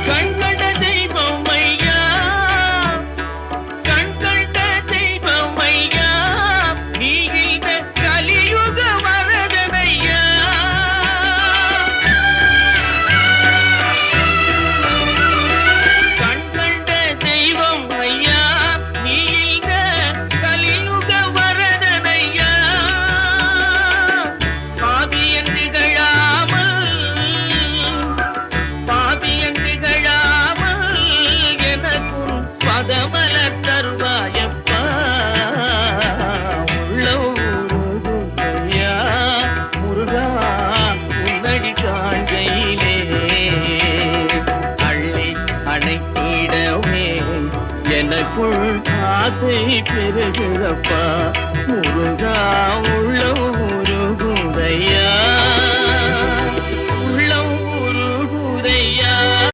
கண்கண்ட தெய்வம் ஐயா, கண்கண்ட தெய்வம் ஐயா, நீ இந்த கலியுக வரதனையா. கண்கண்ட தெய்வம் ஐயா, நீ இந்த கலியுக வரதனையா. பாவியன் திகழாமல், பாவியன் திகழாமல் எனக்கும் பதமலர் தருவாயப்பா. உள்ளையா முருகா உன்னடி காண்கையிலே அள்ளி அணைத்திடவே எனக்குள் ஆசை பெருகிறப்பா. முருகா உள்ளம்